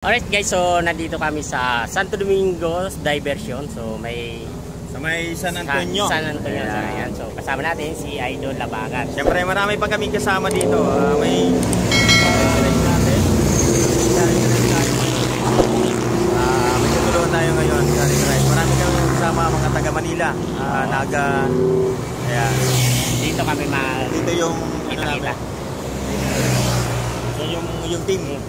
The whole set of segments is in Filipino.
Alright guys, so nandito kami sa Santo Domingo Diversion. So may San Antonio. San Antonio. Ayan. So kasama natin si Idol Labagan. Siyempre marami pa kaming kasama dito. May natin. May tutulungan tayo ngayon. Marami kaming kasama mga taga Manila. Naga. Ayan. Dito kami dito yung kita. So yung team.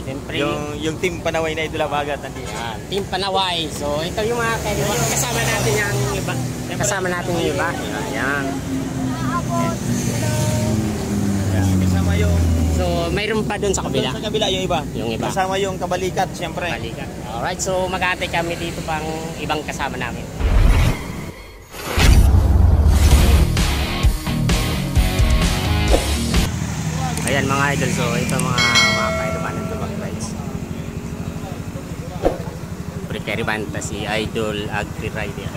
Siyempre, yung team Panaway na Idol Labagan nandito. Team Panaway. So ito yung mga kasama natin yung iba. Kasama natin yung iba. Ayan. Kasama yung so mayroon pa dun sa kabila. Sa kabila yung iba. Yung iba. Kasama yung Kabalikat siyempre. Kabalikat. Alright, so mag-aantay kami dito pang ibang kasama namin. Ayan mga idol, so ito mga kailaman ng Tubag Rides. Pre-carry banta si Idol Agri Rider.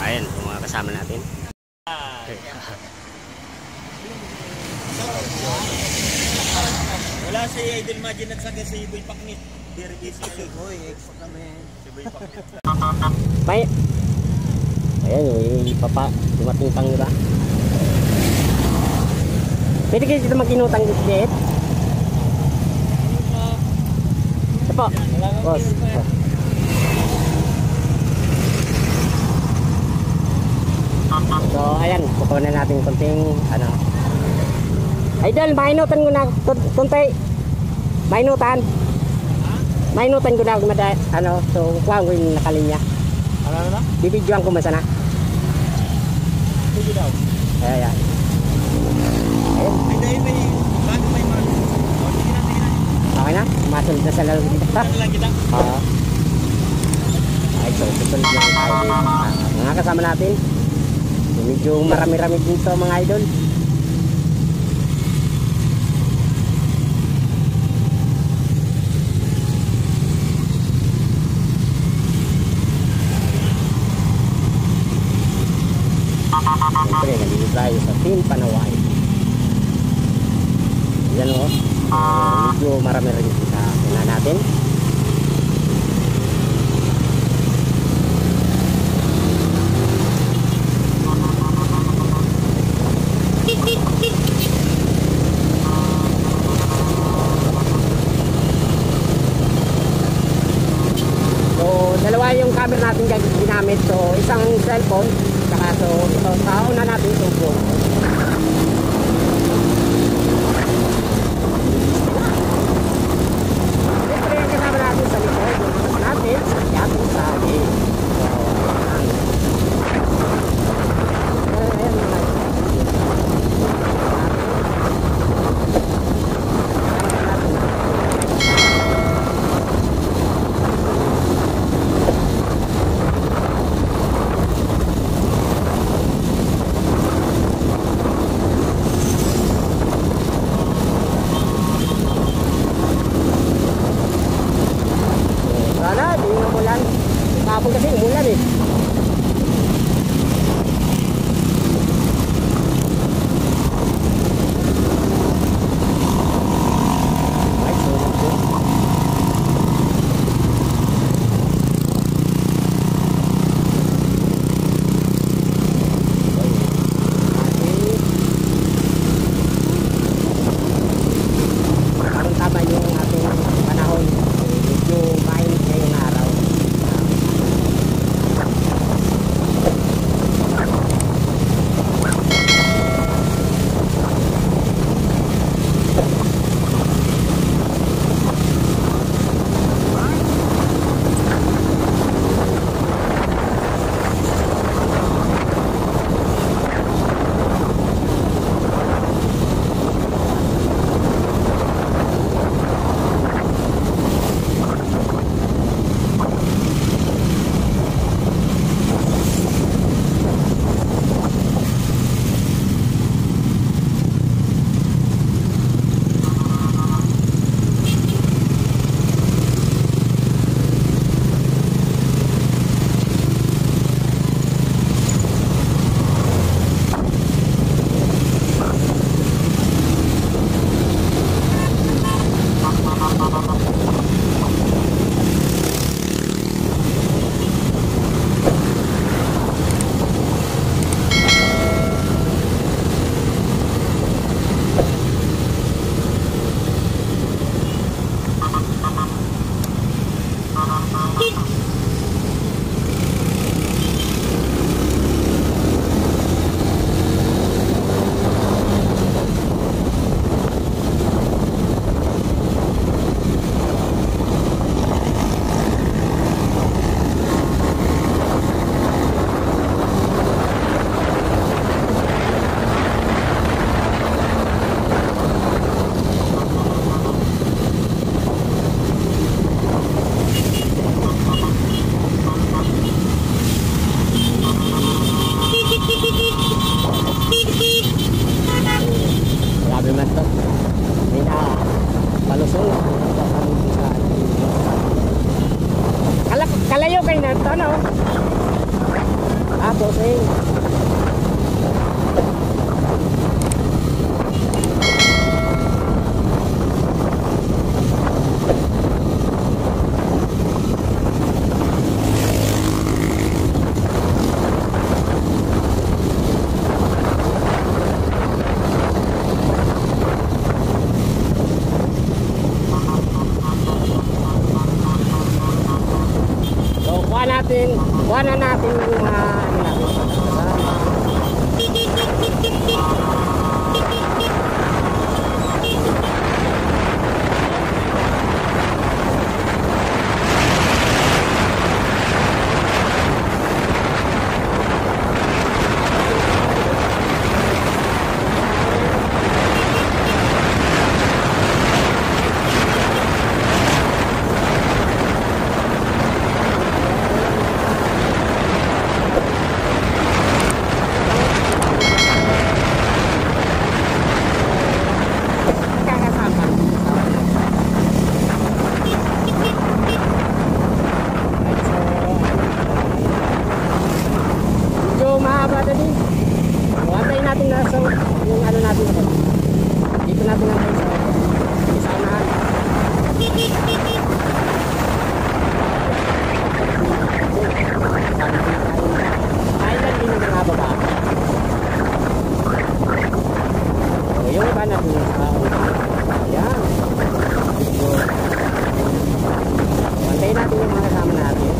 Ayan, yung mga kasama natin. Wala si Idol Majin at saka si Boy Paknit. Dirigisi si Boy, extra kami. Si Boy Paknit. May ayan yung papa, dumating pang iba. Pwede kayo dito mag-inutang dito. Ito po. Boss. So, ayan. Kukuha na natin kunting, ano. Idol, mainutan ko na, kunti. Mainutan. Mainutan ko na, ano, so, kukuha ko yung nakalinya. Ano na? Bibidyoan ko masana. Sige daw. Ayan. Ay, dahil may bago may man. Sige na. Okay na? Masunod na sa lalong dito. Ano lang kita? Oo. Ay, so susunod na tayo dito. Mga kasama natin. Medyo marami-rami dito mga idol. Siyempre, nandito tayo sa Team Panaway. Yan o. Medyo marami rin sa una natin. So, dalawa yung camera natin ginamit. So, isang cellphone. Saka so, sa una natin itong phone. Kapag kasi umulan eh. Parang tama yung ating panahon. Medyo mainit ngayong araw. ano? Ah, posing. Kuha na natin yung mga ano natin kasama. Yung ano natin ito. Dito natin ang sa unahan. Island din yung mga baba. So, yung iba natin sa unahan. Ayan. So, pantayin natin yung mga kasama natin.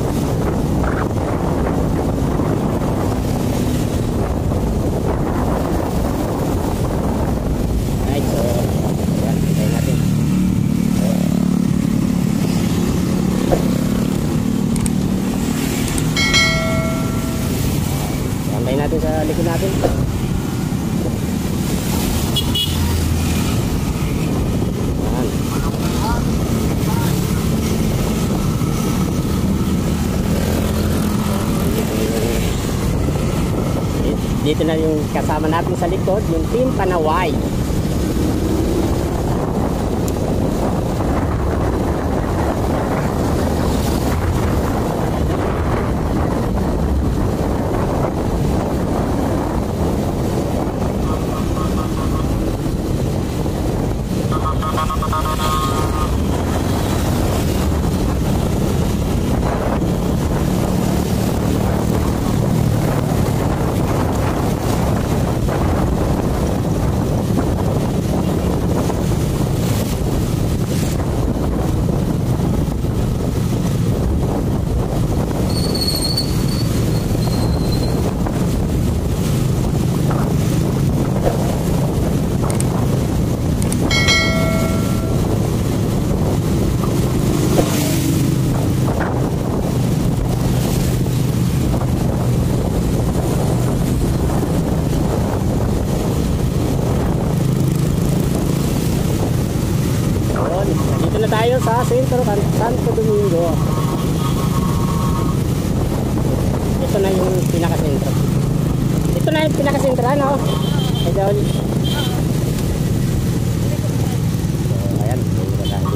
Natin sa likod natin. Ayan. Dito na yung kasama natin sa likod, yung Team Panaway. Dito na tayo sa Sentro Santo Domingo. Ito na yung pinaka-sentro. Ito na yung pinaka-sentro, ano? Idol. So, ayan. Dito na tayo.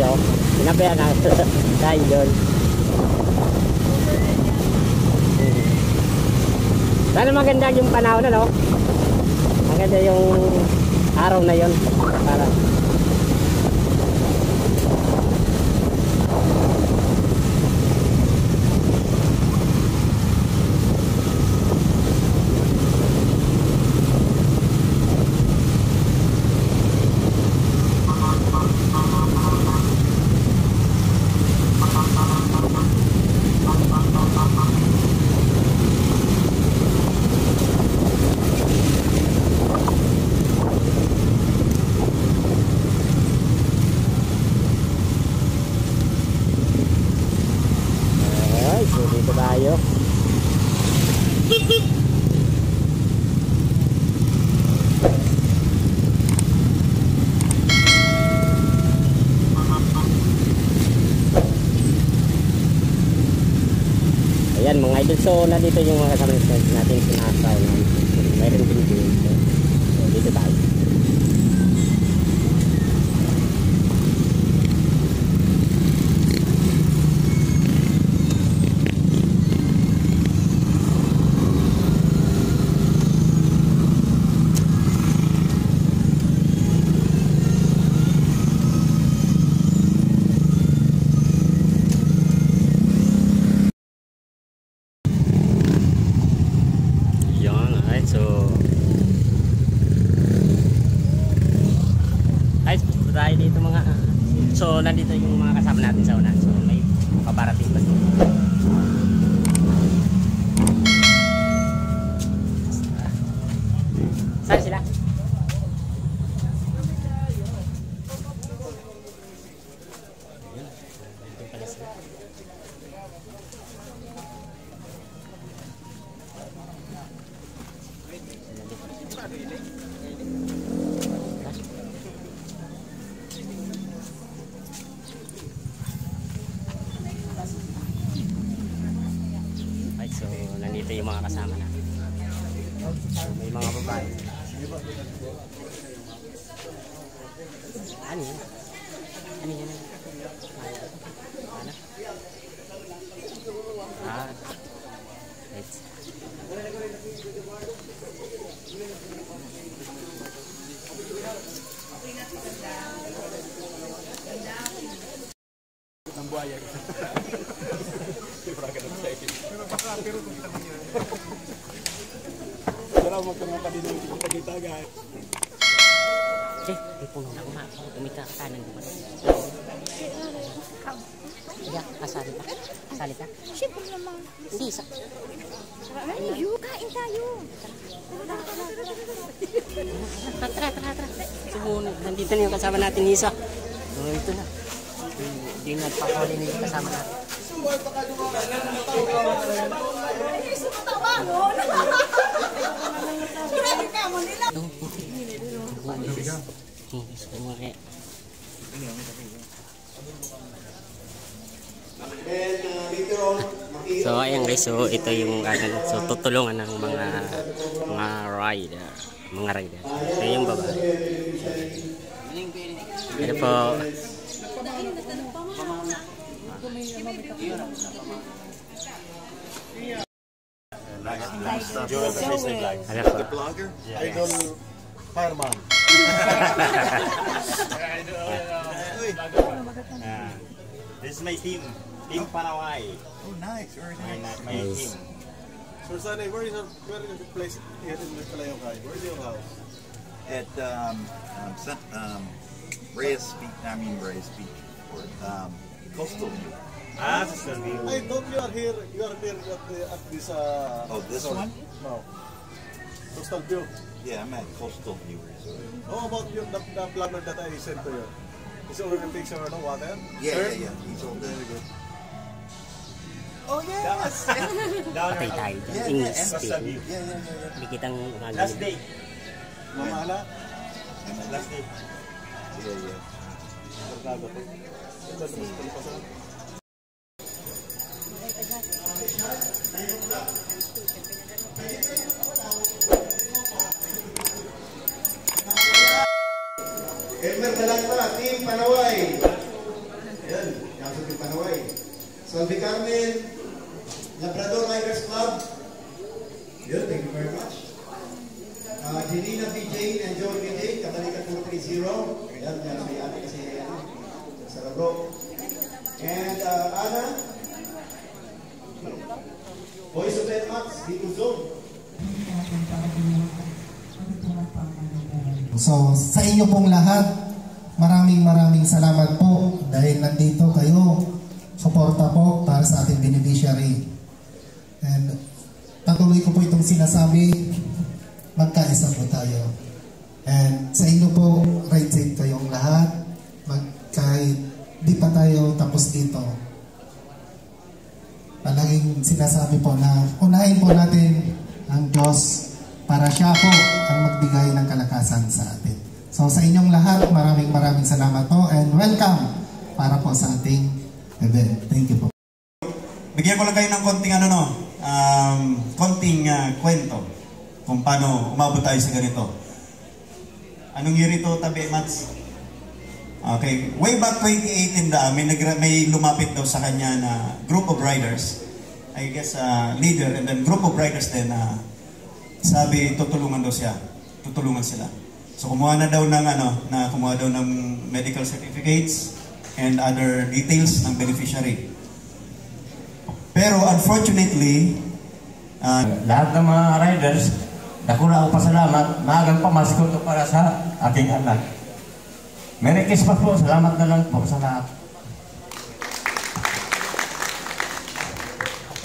oh. Sinabihan na tayo doon. Sana maganda yung panahon no? Maganda yung araw na yon para tayo. Ayan mga idol, so nandito yung mga kasama natin sinasay. Mayroon din dito. So dito tayo. Tayo dito mga so nandito yung mga kasama natin sa unahan, so may paparating pa dito. Saan sila? Dito pala sila. So, nandito yung mga kasama natin. So, may mga babae. Ano yan? Ano yan? Ano? Ah. Right. Ang buhaya. Pero kung kita niya. Salamat ka mga kanino yung pagkitagan. Di po na umika ka kanan mo. Ya, kasali ka. Kasali ka. Siyempre naman. Hindi sa. Ay, kain tayo. Tara. So, nandito na yung kasama natin, Isa. So, ito na. Hindi nagpapali na yung kasama natin. So ayan guys, so ito yung so tutulungan ng mga rider, so yung babae. Ito po. The blogger? Idol fireman. This is my team Panaway. Oh, nice, very nice. My team. So, Sunny, where is your place here in Kalayokay? Where is your house? At Reyes Beach, Coastal View. Coastal View. I thought you are here at this Oh, this one? No. Coastal View. Yeah, I'm at Coastal View Resort. How about the planner that I sent to you? Is it already fixed or no water? Yeah. He's all there. Very good. Oh, yes! Patay tayo dyan. English speaking. Yeah. Hindi kitang Last day. Mamala? Last day. Yeah. Barkada po. Ito sa mas palipasan. Elmer Dalagpa, Team Panaway. Salvi Carmen, Labrador Riders Club. Good, thank you very much. Janina BJ and Joey BJ, Katalika 230. Yan, may ate kasi sa Labro. And Ana, Voice of NMAX, dito Zone. So, sa inyo pong lahat, maraming salamat po dahil nandito kayo. Suporta po para sa ating beneficiary. And patuloy ko po itong sinasabi, magkaisa po tayo. And sa inyo po, ride safe kayong lahat. Kahit di pa tayo tapos dito. Palaging sinasabi po na unahin po natin ang Diyos para siya po ang magbigay ng kalakasan sa atin. So sa inyong lahat, maraming salamat po and welcome para po sa ating event. Thank you po. Bigyan ko lang kayo ng konting konting kwento kung paano umabot tayo sa ganito. Anong year ito, Tabi Mats? Okay, way back 2018 may lumapit daw sa kanya na group of riders. I guess leader and then group of riders din na sabi tutulungan daw siya. Tutulungan sila. So kumuha daw ng medical certificates and other details ng beneficiary. Pero unfortunately, lahat ng mga riders, nakuna ko pasalamat, maagang pamasko to para sa aking anak. Merry Christmas po, salamat na lang po sa lahat.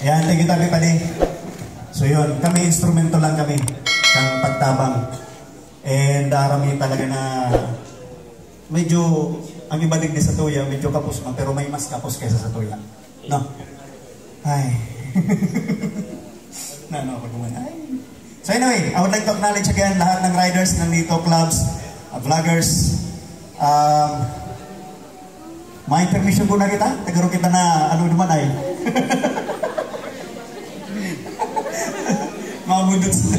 Ayan, thank you Tabi Padi. So yun, kami instrumento lang kami ng pagtabang. And arami talaga na medyo, ang iba din sa tuya, medyo kapos man, pero may mas kapos kaysa sa tuya. No? Ay. Ako naman. Ay. So anyway, I would like to acknowledge again lahat ng riders nandito, clubs, vloggers. May permission po na kita? Tagaro kita na ano naman ay. Mabudot sa